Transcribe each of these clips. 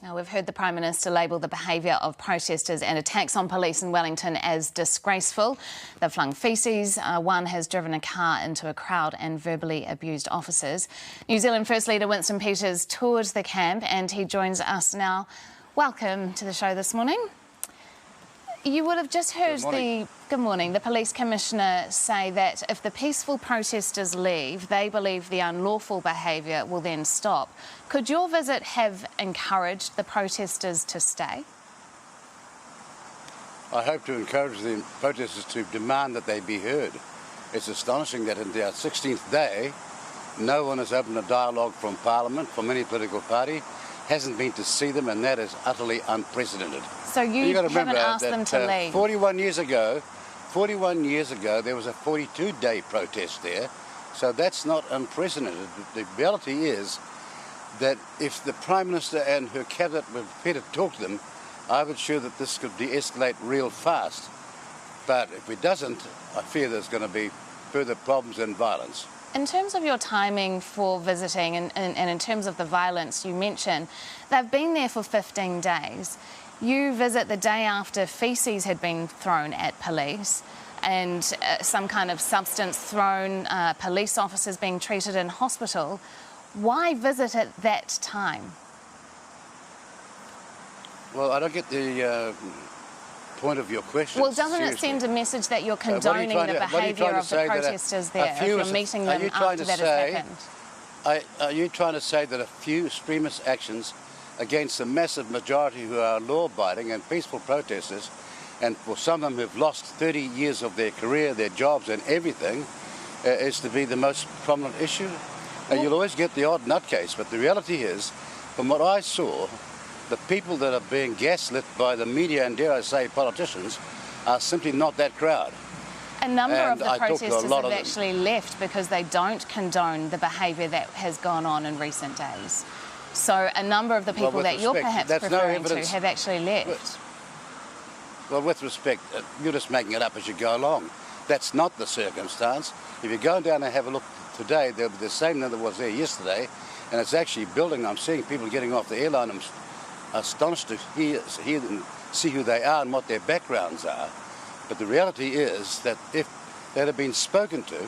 Now, we've heard the Prime Minister label the behaviour of protesters and attacks on police in Wellington as disgraceful. They've flung faeces. One has driven a car into a crowd and verbally abused officers. New Zealand First Leader Winston Peters toured the camp and he joins us now. Welcome to the show this morning. You would have just heard the police commissioner say that if the peaceful protesters leave, they believe the unlawful behaviour will then stop. Could your visit have encouraged the protesters to stay? I hope to encourage the protesters to demand that they be heard. It's astonishing that in their 16th day, no one has opened a dialogue from Parliament, from any political party, hasn't been to see them, and that is utterly unprecedented. So you haven't asked them to leave? 41 years ago, there was a 42-day protest there, so that's not unprecedented. The reality is that if the Prime Minister and her cabinet were prepared to talk to them, I would sure that this could de-escalate real fast. But if it doesn't, I fear there's going to be further problems and violence. In terms of your timing for visiting and in terms of the violence you mentioned, they've been there for 15 days. You visit the day after faeces had been thrown at police and some kind of substance thrown, police officers being treated in hospital. Why visit at that time? Well, I don't get the point of your question. Well, doesn't it send a message that you're condoning the behaviour of the protesters there if you're meeting them after that has happened? Are you trying to say that a few extremist actions against the massive majority who are law-abiding and peaceful protesters, and for some of them who've lost 30 years of their career, their jobs and everything, is to be the most prominent issue? You'll always get the odd nutcase, but the reality is, from what I saw, the people that are being gaslit by the media and, dare I say, politicians, are simply not that crowd. A number of the protesters have actually left because they don't condone the behaviour that has gone on in recent days. So a number of the people that you're perhaps referring to have actually left. Well, with respect, you're just making it up as you go along. That's not the circumstance. If you go down and have a look today, there'll be the same number that was there yesterday, and it's actually building. I'm seeing people getting off the airline. I'm astonished to hear them, see who they are and what their backgrounds are. But the reality is that if they'd have been spoken to,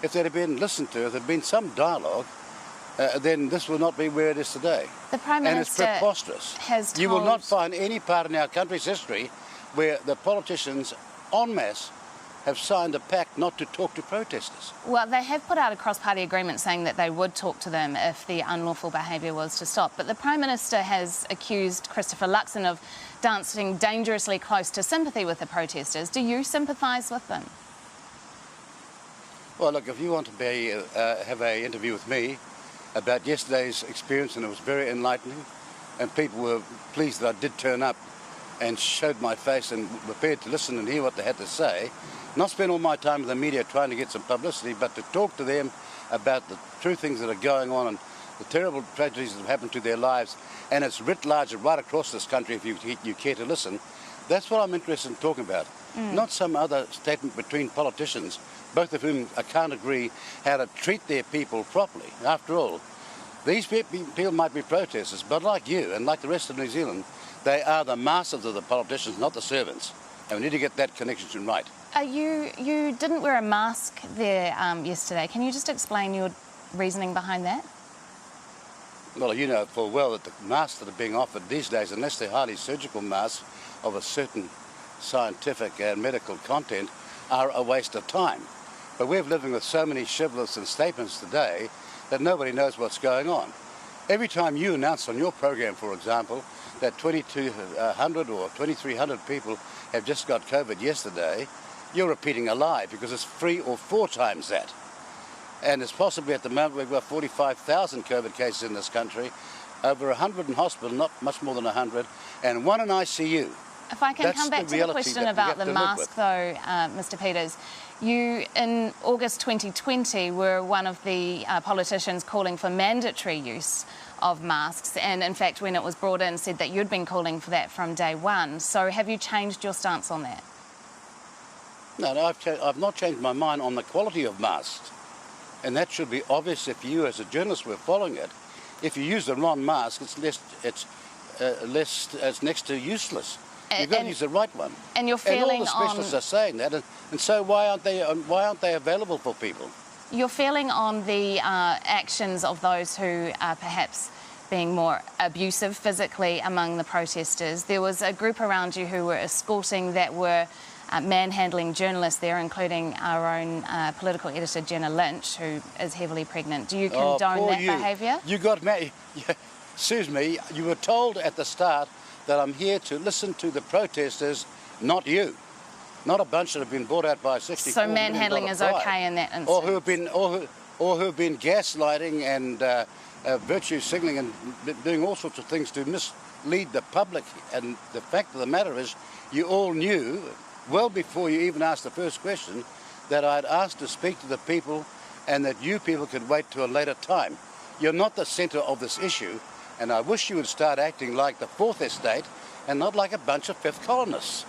if they'd have been listened to, if there'd been some dialogue, then this will not be where it is today. The Prime Minister and it's preposterous. Has you will not find any part in our country's history where the politicians en masse have signed a pact not to talk to protesters. Well, they have put out a cross-party agreement saying that they would talk to them if the unlawful behaviour was to stop. But the Prime Minister has accused Christopher Luxon of dancing dangerously close to sympathy with the protesters. Do you sympathise with them? Well, look, if you want to have an interview with me about yesterday's experience, and it was very enlightening, and people were pleased that I did turn up and showed my face and prepared to listen and hear what they had to say, not spend all my time with the media trying to get some publicity, but to talk to them about the true things that are going on and the terrible tragedies that have happened to their lives, and it's writ large right across this country if you care to listen. That's what I'm interested in talking about, not some other statement between politicians, both of whom I can't agree how to treat their people properly. After all, these people might be protesters, but like you and like the rest of New Zealand, they are the masters of the politicians, not the servants. And we need to get that connection right. You didn't wear a mask there yesterday. Can you just explain your reasoning behind that? Well, you know full well that the masks that are being offered these days, unless they're highly surgical masks of a certain scientific and medical content, are a waste of time. But we're living with so many shibboleths and statements today that nobody knows what's going on. Every time you announce on your program, for example, that 2,200 or 2,300 people have just got COVID yesterday, you're repeating a lie, because it's 3 or 4 times that. And it's possibly at the moment we've got 45,000 COVID cases in this country, over 100 in hospital, not much more than 100, and 1 in ICU. If I can come back to the question about the mask though, Mr Peters, you in August 2020 were one of the politicians calling for mandatory use of masks, and in fact when it was brought in said that you'd been calling for that from day one. So have you changed your stance on that? No, I've not changed my mind on the quality of masks, and that should be obvious if you as a journalist were following it. If you use the wrong mask, it's it's next to useless. You've got to use the right one. And you're And all feeling the specialists are saying that, and so why aren't they available for people? You're feeling on the actions of those who are perhaps being more abusive physically among the protesters. There was a group around you who were escorting, that were manhandling journalists there, including our own political editor, Jenna Lynch, who is heavily pregnant. Do you condone that behaviour? You got me. Excuse me, you were told at the start that I'm here to listen to the protesters, not you. Not a bunch that have been bought out by $64 So manhandling is okay in that instance? Or who have been gaslighting and virtue signalling and doing all sorts of things to mislead the public. And the fact of the matter is, you all knew, well before you even asked the first question, that I'd asked to speak to the people and that you people could wait to a later time. You're not the centre of this issue, and I wish you would start acting like the Fourth Estate and not like a bunch of fifth columnists.